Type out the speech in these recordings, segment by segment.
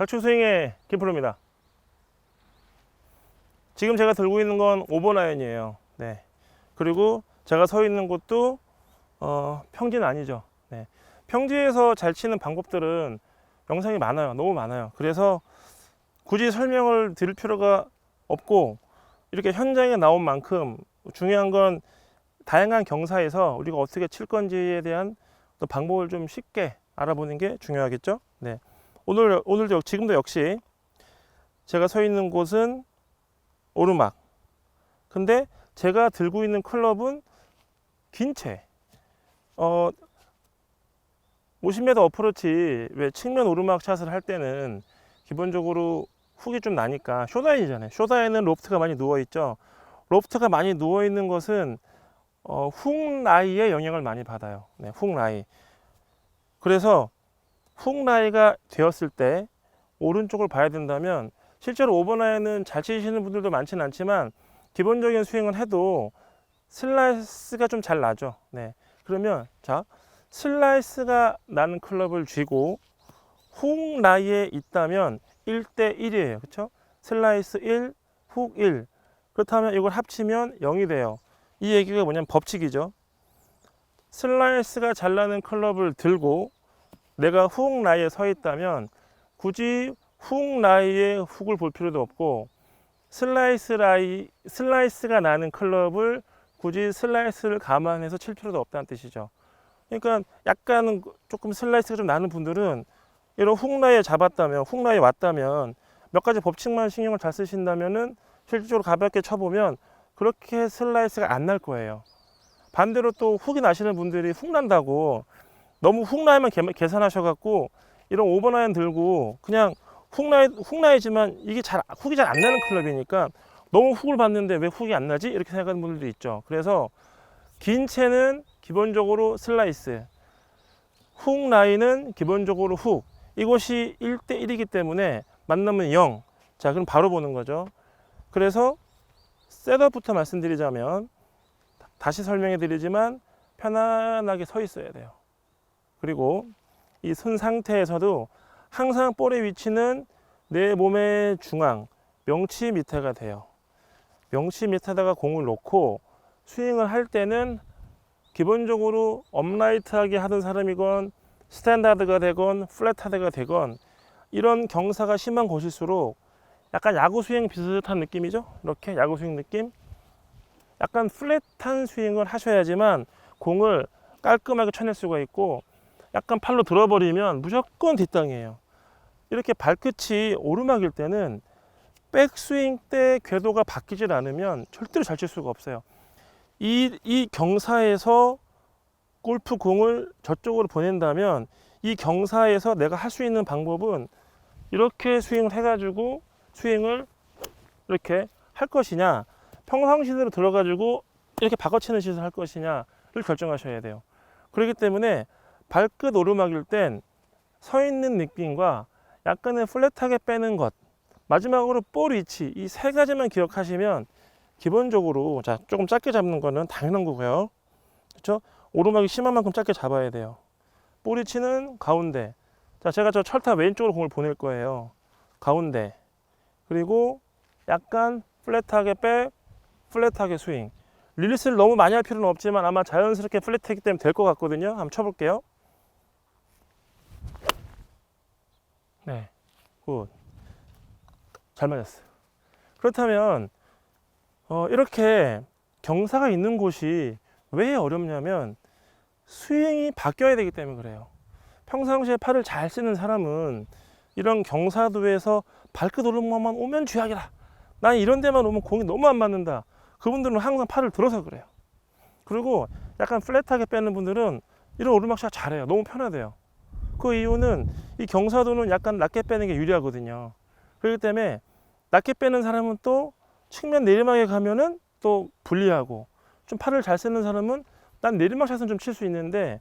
각축 스윙의 김프로입니다. 지금 제가 들고 있는 건 5번 아이언이에요. 네. 그리고 제가 서 있는 곳도 평지는 아니죠. 네. 평지에서 잘 치는 방법들은 영상이 많아요. 너무 많아요. 그래서 굳이 설명을 드릴 필요가 없고, 이렇게 현장에 나온 만큼 중요한 건 다양한 경사에서 우리가 어떻게 칠 건지에 대한 또 방법을 좀 쉽게 알아보는 게 중요하겠죠. 네. 오늘도 지금도 역시 제가 서 있는 곳은 오르막. 근데 제가 들고 있는 클럽은 긴 채. 50m 어프로치, 왜 측면 오르막 샷을 할 때는 기본적으로 훅이 좀 나니까 쇼다인이잖아요. 쇼다인은 로프트가 많이 누워 있죠. 로프트가 많이 누워 있는 것은 훅 라이의 영향을 많이 받아요. 네, 훅 라이. 그래서 훅 라이가 되었을 때 오른쪽을 봐야 된다면, 실제로 5번 아이언은 잘 치시는 분들도 많지는 않지만 기본적인 스윙을 해도 슬라이스가 좀 잘 나죠. 네. 그러면 자, 슬라이스가 나는 클럽을 쥐고 훅 라이에 있다면 1대 1이에요. 그렇죠? 슬라이스 1, 훅 1. 그렇다면 이걸 합치면 0이 돼요. 이 얘기가 뭐냐면 법칙이죠. 슬라이스가 잘 나는 클럽을 들고 내가 훅 라이에 서 있다면 굳이 훅 라이에 훅을 볼 필요도 없고, 슬라이스가 나는 클럽을 굳이 슬라이스를 감안해서 칠 필요도 없다는 뜻이죠. 그러니까 약간은 조금 슬라이스가 좀 나는 분들은 이런 훅 라이에 잡았다면, 훅 라이에 왔다면 몇 가지 법칙만 신경을 잘 쓰신다면은 실질적으로 가볍게 쳐보면 그렇게 슬라이스가 안 날 거예요. 반대로 또 훅이 나시는 분들이 훅 난다고 너무 훅 라이만 계산하셔갖고 이런 5번 아이언 들고 그냥 훅 라이지만 이게 훅이 잘 안 나는 클럽이니까 너무 훅을 봤는데 왜 훅이 안 나지? 이렇게 생각하는 분들도 있죠. 그래서 긴 채는 기본적으로 슬라이스, 훅 라인은 기본적으로 훅. 이것이 1대 1이기 때문에 만나면 0. 자, 그럼 바로 보는 거죠. 그래서 셋업부터 말씀드리자면, 다시 설명해 드리지만 편안하게 서 있어야 돼요. 그리고 이 선 상태에서도 항상 볼의 위치는 내 몸의 중앙, 명치 밑에가 돼요. 명치 밑에다가 공을 놓고 스윙을 할 때는 기본적으로 업라이트하게 하던 사람이건 스탠다드가 되건 플랫하드가 되건 이런 경사가 심한 곳일수록 약간 야구 스윙 비슷한 느낌이죠. 이렇게 야구 스윙 느낌. 약간 플랫한 스윙을 하셔야지만 공을 깔끔하게 쳐낼 수가 있고, 약간 팔로 들어버리면 무조건 뒷땅이에요. 이렇게 발끝이 오르막일 때는 백스윙 때 궤도가 바뀌질 않으면 절대로 잘 칠 수가 없어요. 이 경사에서 골프 공을 저쪽으로 보낸다면, 이 경사에서 내가 할 수 있는 방법은 이렇게 스윙을 해가지고 스윙을 이렇게 할 것이냐, 평상시대로 들어가지고 이렇게 바꿔치는 짓을 할 것이냐를 결정하셔야 돼요. 그렇기 때문에 발끝 오르막일 땐 서 있는 느낌과 약간의 플랫하게 빼는 것, 마지막으로 볼 위치, 이 세 가지만 기억하시면 기본적으로, 자, 조금 짧게 잡는 거는 당연한 거고요. 그렇죠? 오르막이 심한 만큼 짧게 잡아야 돼요. 볼 위치는 가운데. 자, 제가 저 철탑 왼쪽으로 공을 보낼 거예요. 가운데. 그리고 약간 플랫하게 백, 플랫하게 스윙. 릴리스를 너무 많이 할 필요는 없지만 아마 자연스럽게 플랫하기 때문에 될 것 같거든요. 한번 쳐볼게요. 네, 굿. 잘 맞았어요. 그렇다면 이렇게 경사가 있는 곳이 왜 어렵냐면 스윙이 바뀌어야 되기 때문에 그래요. 평상시에 팔을 잘 쓰는 사람은 이런 경사도에서 발끝 오르막만 오면 쥐약이다, 난 이런 데만 오면 공이 너무 안 맞는다, 그분들은 항상 팔을 들어서 그래요. 그리고 약간 플랫하게 빼는 분들은 이런 오르막샷 잘해요. 너무 편하대요. 그 이유는 이 경사도는 약간 낮게 빼는 게 유리하거든요. 그렇기 때문에 낮게 빼는 사람은 또 측면 내리막에 가면은 또 불리하고, 좀 팔을 잘 쓰는 사람은 난 내리막 샷은 좀 칠 수 있는데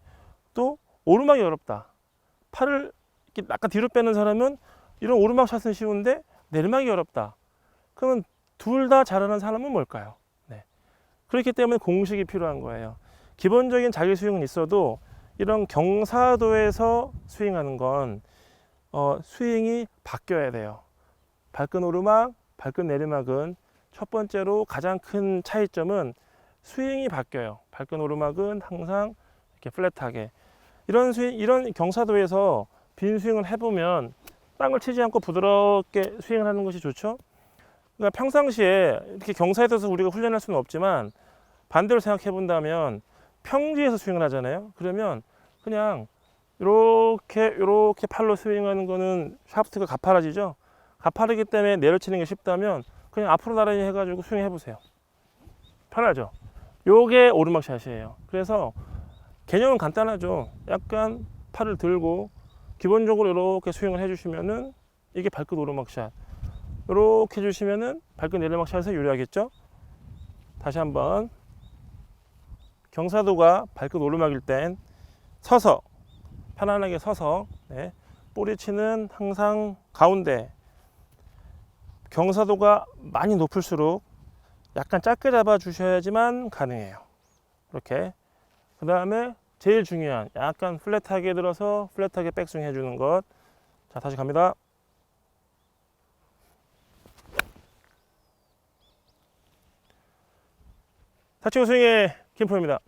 또 오르막이 어렵다, 팔을 이렇게 약간 뒤로 빼는 사람은 이런 오르막 샷은 쉬운데 내리막이 어렵다. 그러면 둘 다 잘하는 사람은 뭘까요? 네. 그렇기 때문에 공식이 필요한 거예요. 기본적인 자기 스윙은 있어도 이런 경사도에서 스윙하는 건 스윙이 바뀌어야 돼요. 발끝 오르막, 발끝 내리막은 첫 번째로 가장 큰 차이점은 스윙이 바뀌어요. 발끝 오르막은 항상 이렇게 플랫하게. 이런 스윙, 이런 경사도에서 빈 스윙을 해보면 땅을 치지 않고 부드럽게 스윙을 하는 것이 좋죠. 그러니까 평상시에 이렇게 경사에 있어서 우리가 훈련할 수는 없지만 반대로 생각해 본다면 평지에서 스윙을 하잖아요. 그러면 그냥 이렇게 팔로 스윙하는 거는 샤프트가 가파라지죠. 가파르기 때문에 내려치는 게 쉽다면 그냥 앞으로 나란히 해가지고 스윙해 보세요. 편하죠. 요게 오르막 샷이에요. 그래서 개념은 간단하죠. 약간 팔을 들고 기본적으로 이렇게 스윙을 해주시면은 이게 발끝 오르막 샷. 이렇게 해주시면은 발끝 내리막 샷에서 유리하겠죠. 다시 한번 경사도가 발끝 오르막일 땐 서서 편안하게 서서 네. 뿌리치는 항상 가운데. 경사도가 많이 높을수록 약간 짧게 잡아 주셔야지만 가능해요. 이렇게. 그 다음에 제일 중요한 약간 플랫하게 들어서 플랫하게 백스윙 해주는 것. 자, 다시 갑니다. 타치고 스윙의 김포입니다.